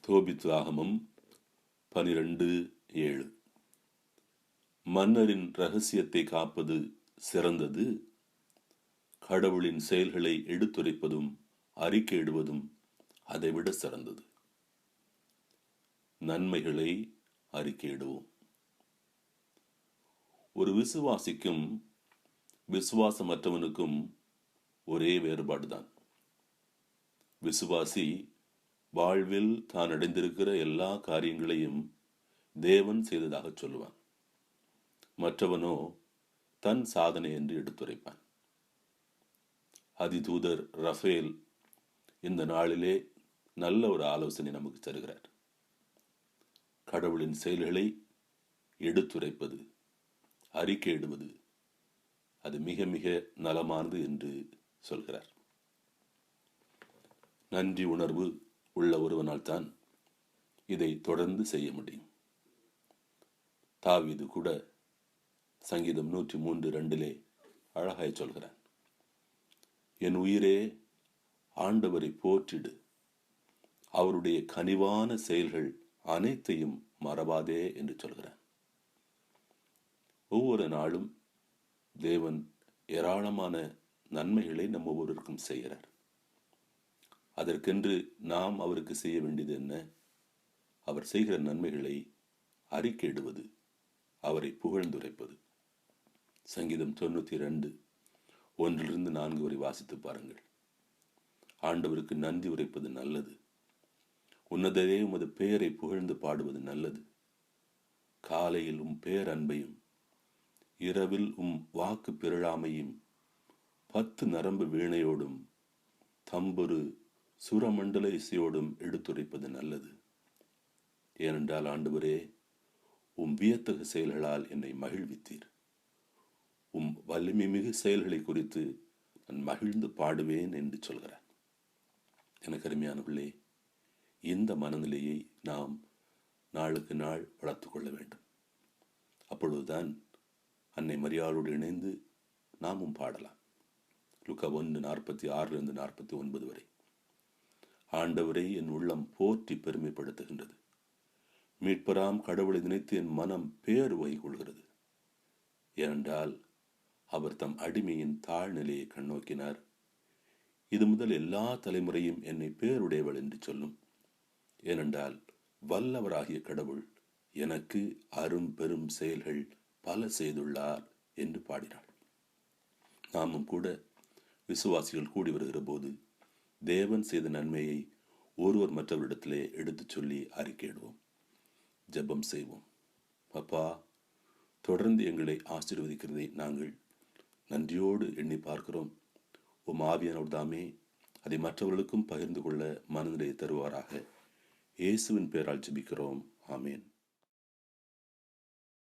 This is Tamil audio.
தோபித்து ஆகமம் 12:7. மன்னரின் இரகசியத்தை காப்பது சிறந்தது, கடவுளின் செயல்களை எடுத்துரைப்பதும் அறிக்கையிடுவதும் அதைவிட சிறந்தது. நன்மைகளை அறிக்கையிடுவோம். ஒரு விசுவாசிக்கும் விசுவாசமற்றவனுக்கும் ஒரே வேறுபாடுதான். விசுவாசி வாழ்வில் தான் அடைந்திருக்கிற எல்லா காரியங்களையும் தேவன் செய்ததாக சொல்லுவான். மற்றவனோ தன் சாதனை என்று எடுத்துரைப்பான். அதிதூதர் ரஃபேல் இந்த நாளிலே நல்ல ஒரு ஆலோசனை நமக்கு தருகிறார். கடவுளின் செயல்களை எடுத்துரைப்பது, அறிக்கையிடுவது அது மிக மிக நலமானது என்று சொல்கிறார். நன்றி உணர்வு உள்ள ஒருவனால் தான் இதை தொடர்ந்து செய்ய முடியும். தாவீது கூட சங்கீதம் 103:2 அழகாய் சொல்கிறான், என் உயிரே ஆண்டவரை போற்றிடு, அவருடைய கனிவான செயல்கள் அனைத்தையும் மறவாதே என்று சொல்கிறான். ஒவ்வொரு நாளும் தேவன் ஏராளமான நன்மைகளை நம்ம ஒவ்வொருவருக்கும் செய்கிறார். அதற்கென்று நாம் அவருக்கு செய்ய வேண்டியது என்ன? அவர் செய்கிற நன்மைகளை அறிக்கையிடுவது, அவரை புகழ்ந்துரைப்பது. சங்கீதம் 92:1-4 வரை வாசித்து பாருங்கள். ஆண்டவருக்கு நன்றி உரைப்பது நல்லது. உன்னதரே உமது பெயரை புகழ்ந்து பாடுவது நல்லது. காலையில் உம் பேரன்பையும் இரவில் உம் வாக்கு பிறழாமையும் 10 நரம்பு வீணையோடும் தம்புரு சுரமண்டல இசையோடும் எடுத்துரைப்பது நல்லது. ஏனென்றால் ஆண்டவரே, உம் வியத்தகு செயல்களால் என்னை மகிழ்வித்தீர். உம் வலிமை மிகு செயல்களை குறித்து நான் மகிழ்ந்து பாடுவேன் என்று சொல்கிறார். எனக்கு அருமையானவர்களே, இந்த மனநிலையை நாம் நாளுக்கு நாள் வளர்த்து கொள்ள வேண்டும். அப்பொழுதுதான் அன்னை மரியாளோடு இணைந்து நாமும் பாடலாம். லூக்கா 1:46-49 வரை. ஆண்டவரை என் உள்ளம் போற்றி பெருமைப்படுத்துகின்றது. மீட்பராம் கடவுளை நினைத்து என் மனம் பேருவகை கொள்கிறது. ஏனென்றால் அவர் தம் அடிமையின் தாழ்நிலையை கண்ணோக்கினார். இது முதல் எல்லா தலைமுறையும் என்னை பேருடையவள் என்று சொல்லும். ஏனென்றால் வல்லவராகிய கடவுள் எனக்கு அரும் பெரும் செயல்கள் பல செய்துள்ளார் என்று பாடினாள். நாமும் கூட விசுவாசிகள் கூடி வருகிற போது தேவன் செய்த நன்மையை ஒருவர் மற்றவரிடத்திலே எடுத்துச் சொல்லி அறிக்கையிடுவோம். ஜெபம் செய்வோம். அப்பா, தொடர்ந்து எங்களை ஆசீர்வதிக்கிறதை நாங்கள் நன்றியோடு எண்ணி பார்க்கிறோம். உம் ஆவியானவர் தாமே அதை மற்றவர்களுக்கும் பகிர்ந்து கொள்ள மனநிலையை தருவாராக. இயேசுவின் பெயரால் ஜெபிக்கிறோம். ஆமேன்.